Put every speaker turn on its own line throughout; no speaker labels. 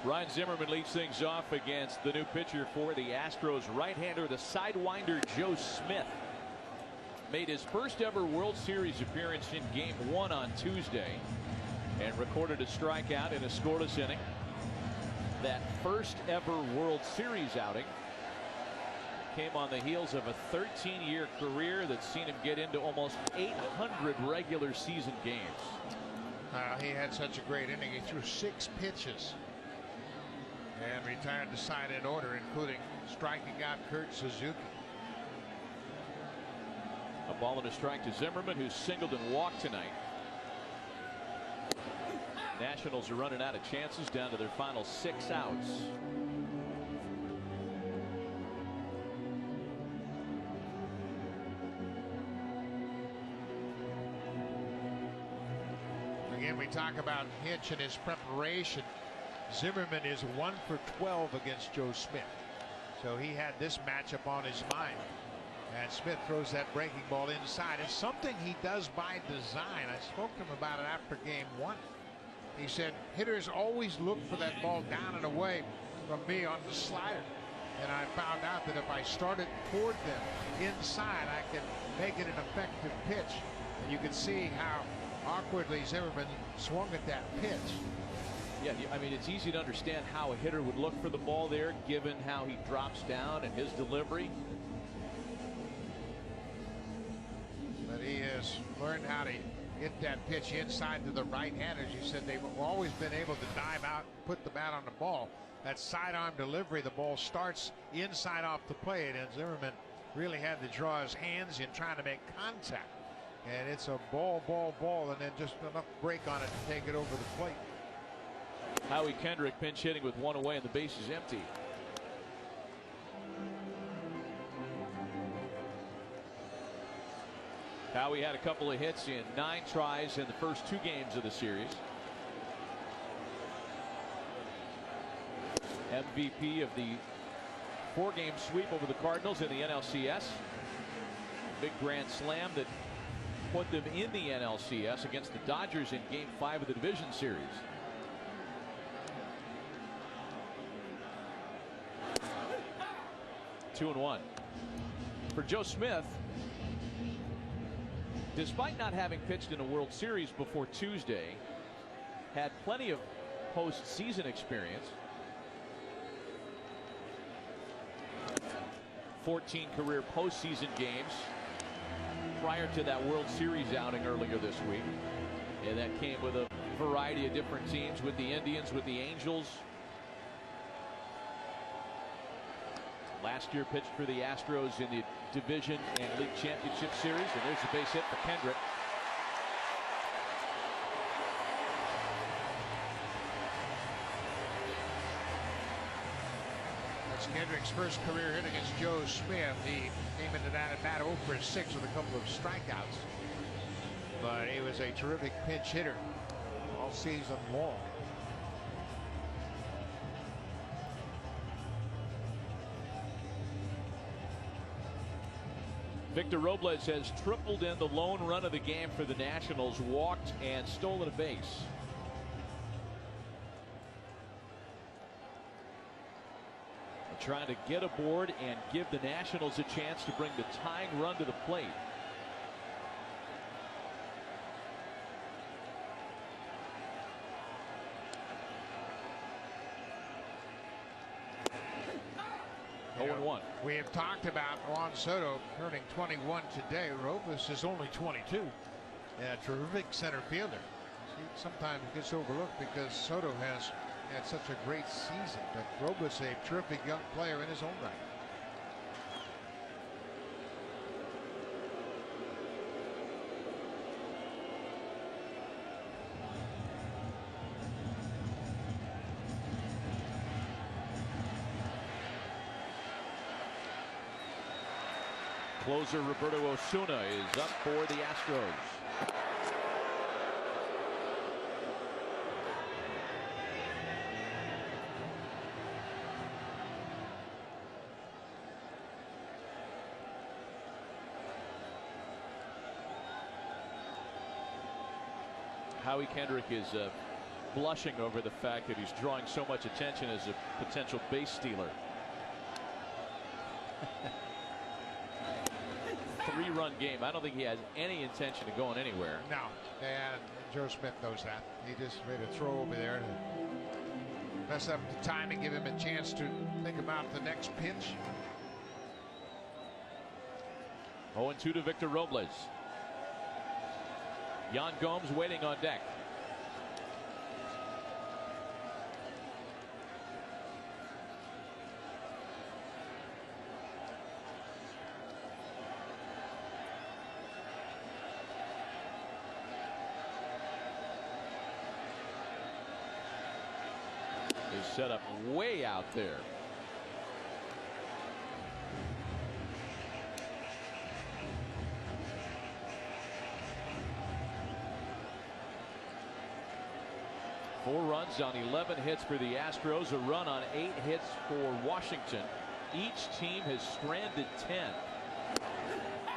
Ryan Zimmerman leads things off against the new pitcher for the Astros, right-hander, the sidewinder Joe Smith. Made his first ever World Series appearance in Game 1 on Tuesday and recorded a strikeout in a scoreless inning. That first ever World Series outing came on the heels of a 13-year career that's seen him get into almost 800 regular season games.
He had such a great inning. He threw 6 pitches and retired the side in order, including striking out Kurt Suzuki.
A ball and a strike to Zimmerman, who singled and walked tonight. Nationals are running out of chances, down to their final 6 outs.
Again, we talk about Hinch and his preparation. Zimmerman is 1 for 12 against Joe Smith, so he had this matchup on his mind. And Smith throws that breaking ball inside. It's something he does by design. I spoke to him about it after Game 1. He said hitters always look for that ball down and away from me on the slider, and I found out that if I started toward them inside, I can make it an effective pitch. And you can see how awkwardly Zimmerman swung at that pitch.
Yeah, I mean, it's easy to understand how a hitter would look for the ball there, given how he drops down and his delivery.
But he has learned how to get that pitch inside to the right-handers. You said they've always been able to dive out and put the bat on the ball. That sidearm delivery, the ball starts inside off the plate, and Zimmerman really had to draw his hands in trying to make contact. And it's a ball, and then just enough break on it to take it over the plate.
Howie Kendrick pinch hitting with 1 away and the base is empty. Howie had a couple of hits in 9 tries in the first 2 games of the series. MVP of the 4-game sweep over the Cardinals in the NLCS. Big grand slam that put them in the NLCS against the Dodgers in Game 5 of the division series. Two and 1 for Joe Smith. Despite not having pitched in a World Series before Tuesday, had plenty of postseason experience. 14 career postseason games prior to that World Series outing earlier this week, and that came with a variety of different teams, with the Indians, with the Angels. Last year pitched for the Astros in the division and league championship series, and there's a base hit for Kendrick.
That's Kendrick's first career hit against Joe Smith. He came into that at bat 0 for 6 with a couple of strikeouts, but he was a terrific pinch hitter all season long.
Victor Robles has tripled in the lone run of the game for the Nationals, walked and stolen a base. Trying to get aboard and give the Nationals a chance to bring the tying run to the plate.
You know, we have talked about Juan Soto turning 21 today. Robles is only 22. A terrific center fielder. He sometimes gets overlooked because Soto has had such a great season, but Robles is a terrific young player in his own right.
Closer Roberto Osuna is up for the Astros. Howie Kendrick is blushing over the fact that he's drawing so much attention as a potential base stealer. 3-run game. I don't think he has any intention of going anywhere.
No, and Joe Smith knows that. He just made a throw over there to mess up the timing, give him a chance to think about the next pitch.
0-2 to Victor Robles. Yan Gomes waiting on deck. He's set up way out there. Four runs on 11 hits for the Astros, a run on 8 hits for Washington. Each team has stranded 10.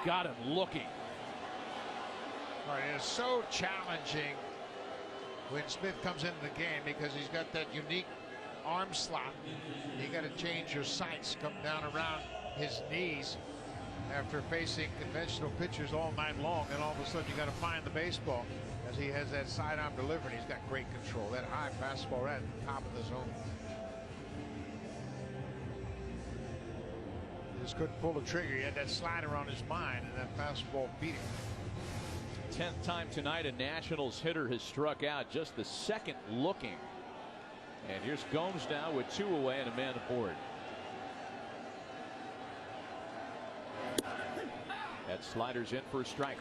Got him looking.
All right, it is so challenging when Smith comes into the game because he's got that unique arm slot. You got to change your sights, come down around his knees after facing conventional pitchers all night long, and all of a sudden you got to find the baseball as he has that sidearm delivery. He's got great control. That high fastball right at the top of the zone. He just couldn't pull the trigger. He had that slider on his mind, and that fastball beat him.
10th time tonight a Nationals hitter has struck out, just the second looking. And here's Gomes now with 2 away and a man aboard. That slider's in for a strike.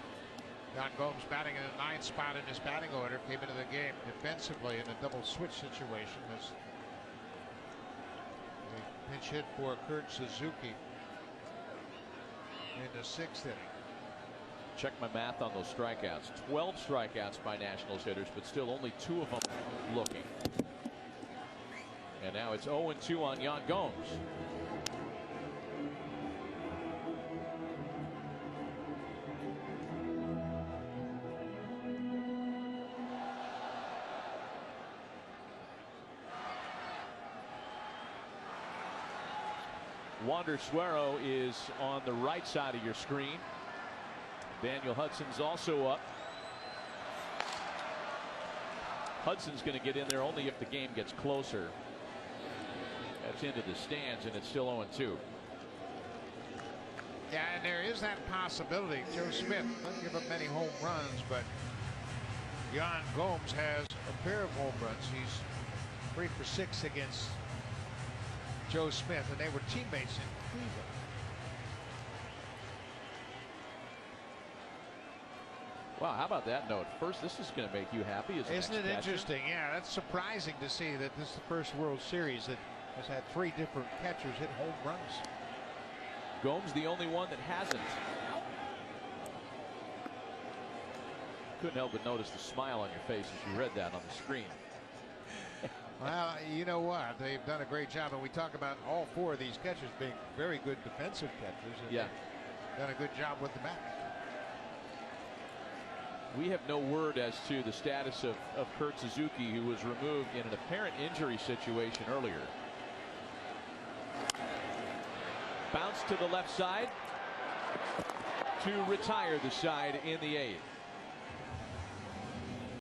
Yan Gomes batting in the 9th spot in his batting order, came into the game defensively in a double switch situation. As a pinch hit for Kurt Suzuki in the 6th inning.
Check my math on those strikeouts. 12 strikeouts by Nationals hitters, but still only 2 of them looking. And now it's 0-2 on Yan Gomes. Wander Suero is on the right side of your screen. Daniel Hudson's also up. Hudson's going to get in there only if the game gets closer. That's into the stands, and it's still 0-2.
Yeah, and there is that possibility. Joe Smith doesn't give up many home runs, but Yan Gomes has a pair of home runs. He's 3 for 6 against Joe Smith, and they were teammates in Cleveland.
Wow, how about that note? First, this is going to make you happy.
Isn't it interesting? Yeah, that's surprising to see that this is the first World Series that has had 3 different catchers hit home runs.
Gomes the only one that hasn't. Couldn't help but notice the smile on your face as you read that on the screen.
Well, you know what? They've done a great job, and we talk about all 4 of these catchers being very good defensive catchers. And
yeah,
done a good job with the bat.
We have no word as to the status of Kurt Suzuki, who was removed in an apparent injury situation earlier. Bounce to the left side to retire the side in the 8th.